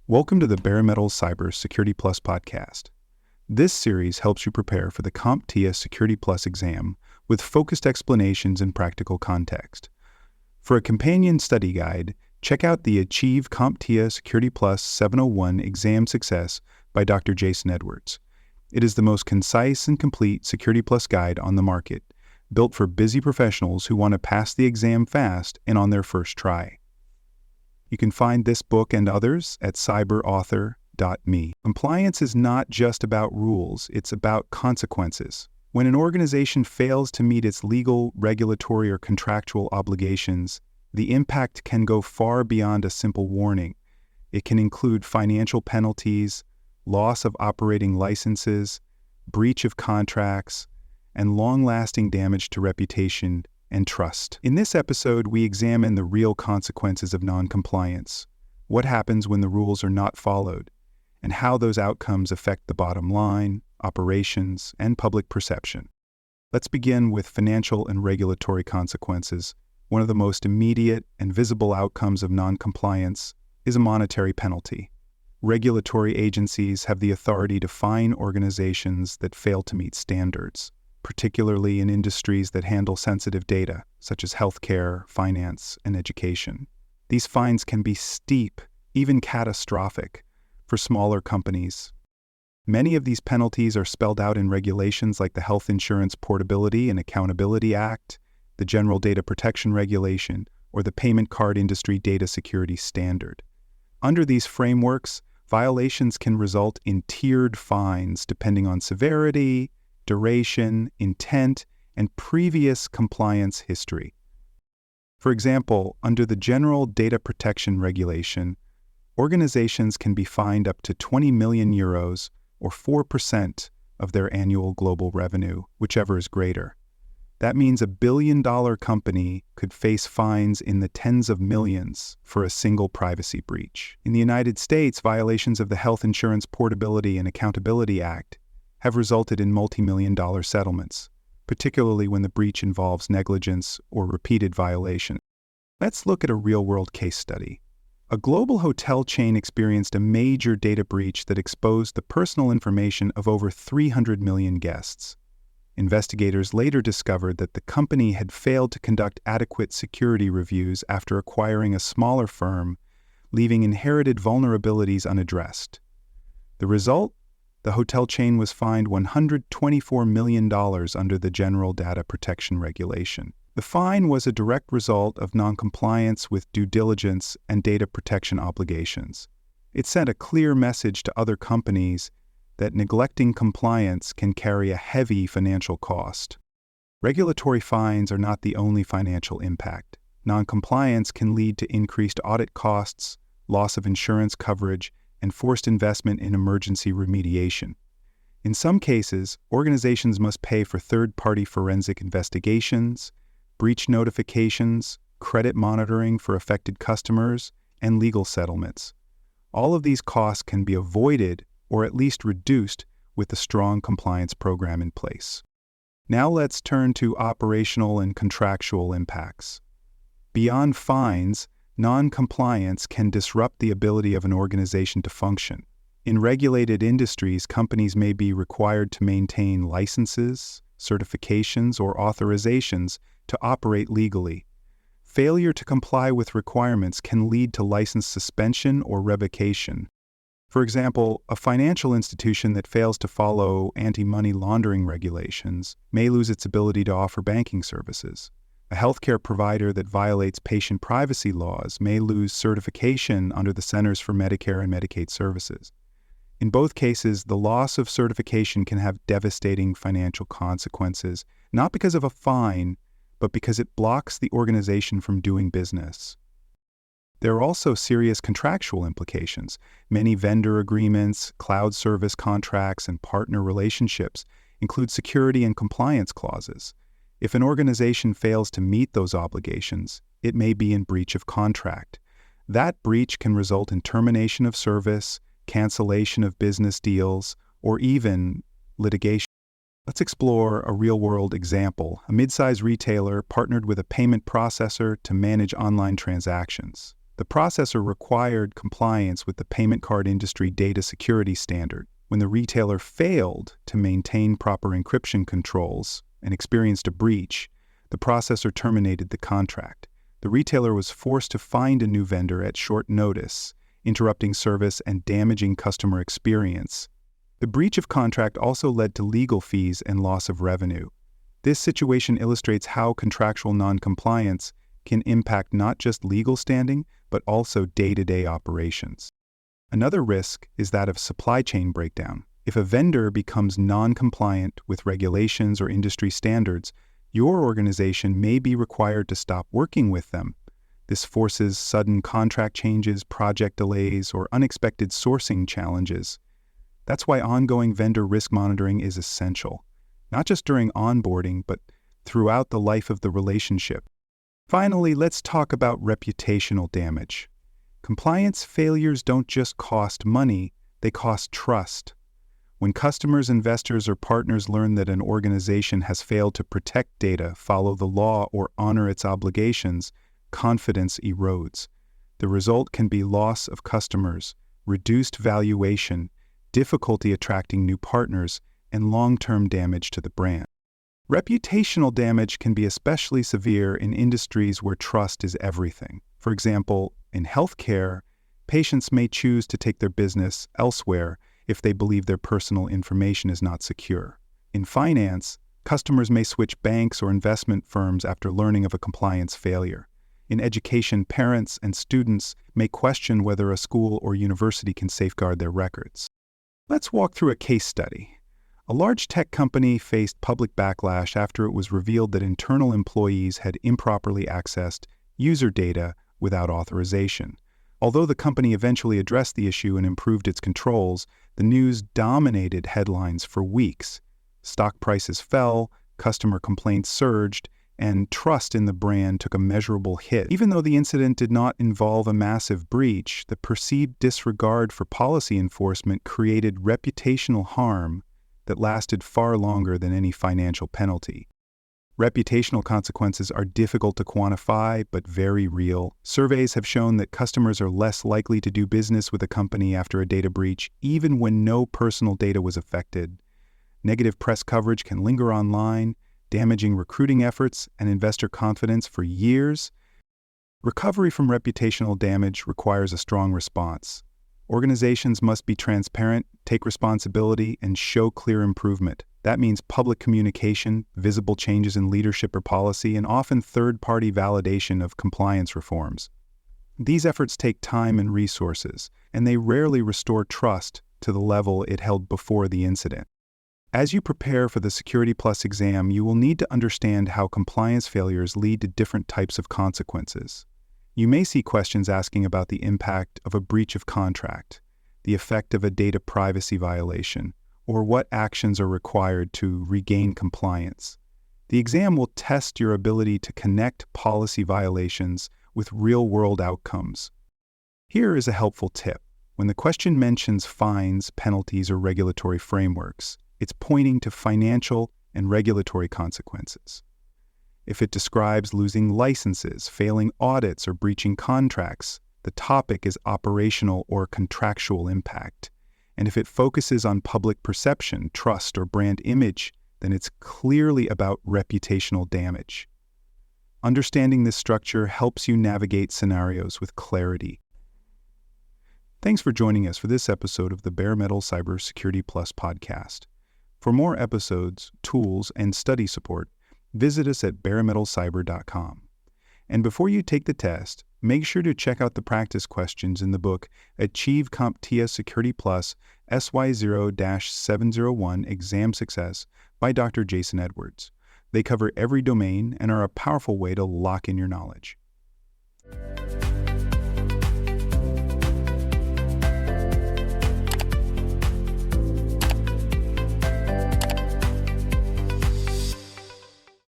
Welcome to the Bare Metal Cyber Security Plus podcast. This series helps you prepare for the CompTIA Security Plus exam with focused explanations and practical context. For a companion study guide, check out the Achieve CompTIA Security Plus 701 Exam Success by Dr. Jason Edwards. It is the most concise and complete Security Plus guide on the market, built for busy professionals who want to pass the exam fast and on their first try. You can find this book and others at cyberauthor.me. Compliance is not just about rules, it's about consequences. When an organization fails to meet its legal, regulatory, or contractual obligations, the impact can go far beyond a simple warning. It can include financial penalties, loss of operating licenses, breach of contracts, and long-lasting damage to reputation and trust. In this episode, we examine the real consequences of non-compliance, what happens when the rules are not followed, and how those outcomes affect the bottom line, operations, and public perception. Let's begin with financial and regulatory consequences. One of the most immediate and visible outcomes of non-compliance is a monetary penalty. Regulatory agencies have the authority to fine organizations that fail to meet standards, particularly in industries that handle sensitive data, such as healthcare, finance, and education. These fines can be steep, even catastrophic, for smaller companies. Many of these penalties are spelled out in regulations like the Health Insurance Portability and Accountability Act, the General Data Protection Regulation, or the Payment Card Industry Data Security Standard. Under these frameworks, violations can result in tiered fines depending on severity, duration, intent, and previous compliance history. For example, under the General Data Protection Regulation, organizations can be fined up to 20 million euros or 4% of their annual global revenue, whichever is greater. That means a billion-dollar company could face fines in the tens of millions for a single privacy breach. In the United States, violations of the Health Insurance Portability and Accountability Act have resulted in multi-million-dollar settlements, particularly when the breach involves negligence or repeated violation. Let's look at a real-world case study. A global hotel chain experienced a major data breach that exposed the personal information of over 300 million guests. Investigators later discovered that the company had failed to conduct adequate security reviews after acquiring a smaller firm, leaving inherited vulnerabilities unaddressed. The result? The hotel chain was fined $124 million under the General Data Protection Regulation. The fine was a direct result of noncompliance with due diligence and data protection obligations. It sent a clear message to other companies that neglecting compliance can carry a heavy financial cost. Regulatory fines are not the only financial impact. Noncompliance can lead to increased audit costs, loss of insurance coverage, and forced investment in emergency remediation. In some cases, organizations must pay for third-party forensic investigations, breach notifications, credit monitoring for affected customers, and legal settlements. All of these costs can be avoided or at least reduced with a strong compliance program in place. Now let's turn to operational and contractual impacts. Beyond fines, non-compliance can disrupt the ability of an organization to function. In regulated industries, companies may be required to maintain licenses, certifications, or authorizations to operate legally. Failure to comply with requirements can lead to license suspension or revocation. For example, a financial institution that fails to follow anti-money laundering regulations may lose its ability to offer banking services. A healthcare provider that violates patient privacy laws may lose certification under the Centers for Medicare and Medicaid Services. In both cases, the loss of certification can have devastating financial consequences, not because of a fine, but because it blocks the organization from doing business. There are also serious contractual implications. Many vendor agreements, cloud service contracts, and partner relationships include security and compliance clauses. If an organization fails to meet those obligations, it may be in breach of contract. That breach can result in termination of service, cancellation of business deals, or even litigation. Let's explore a real-world example. A mid-size retailer partnered with a payment processor to manage online transactions. The processor required compliance with the payment card industry data security standard. When the retailer failed to maintain proper encryption controls and experienced a breach, the processor terminated the contract. The retailer was forced to find a new vendor at short notice, interrupting service and damaging customer experience. The breach of contract also led to legal fees and loss of revenue. This situation illustrates how contractual non-compliance can impact not just legal standing, but also day-to-day operations. Another risk is that of supply chain breakdown. If a vendor becomes non-compliant with regulations or industry standards, your organization may be required to stop working with them. This forces sudden contract changes, project delays, or unexpected sourcing challenges. That's why ongoing vendor risk monitoring is essential, not just during onboarding, but throughout the life of the relationship. Finally, let's talk about reputational damage. Compliance failures don't just cost money, they cost trust. When customers, investors, or partners learn that an organization has failed to protect data, follow the law, or honor its obligations, confidence erodes. The result can be loss of customers, reduced valuation, difficulty attracting new partners, and long-term damage to the brand. Reputational damage can be especially severe in industries where trust is everything. For example, in healthcare, patients may choose to take their business elsewhere if they believe their personal information is not secure. In finance, customers may switch banks or investment firms after learning of a compliance failure. In education, parents and students may question whether a school or university can safeguard their records. Let's walk through a case study. A large tech company faced public backlash after it was revealed that internal employees had improperly accessed user data without authorization. Although the company eventually addressed the issue and improved its controls, the news dominated headlines for weeks. Stock prices fell, customer complaints surged, and trust in the brand took a measurable hit. Even though the incident did not involve a massive breach, the perceived disregard for policy enforcement created reputational harm that lasted far longer than any financial penalty. Reputational consequences are difficult to quantify, but very real. Surveys have shown that customers are less likely to do business with a company after a data breach, even when no personal data was affected. Negative press coverage can linger online, damaging recruiting efforts and investor confidence for years. Recovery from reputational damage requires a strong response. Organizations must be transparent, take responsibility, and show clear improvement. That means public communication, visible changes in leadership or policy, and often third-party validation of compliance reforms. These efforts take time and resources, and they rarely restore trust to the level it held before the incident. As you prepare for the Security Plus exam, you will need to understand how compliance failures lead to different types of consequences. You may see questions asking about the impact of a breach of contract, the effect of a data privacy violation, or what actions are required to regain compliance. The exam will test your ability to connect policy violations with real-world outcomes. Here is a helpful tip. When the question mentions fines, penalties, or regulatory frameworks, it's pointing to financial and regulatory consequences. If it describes losing licenses, failing audits, or breaching contracts, the topic is operational or contractual impact. And if it focuses on public perception, trust, or brand image, then it's clearly about reputational damage. Understanding this structure helps you navigate scenarios with clarity. Thanks for joining us for this episode of the Bare Metal Cybersecurity Plus podcast. For more episodes, tools, and study support, visit us at baremetalcyber.com. And before you take the test, make sure to check out the practice questions in the book Achieve CompTIA Security Plus SY0-701 Exam Success by Dr. Jason Edwards. They cover every domain and are a powerful way to lock in your knowledge.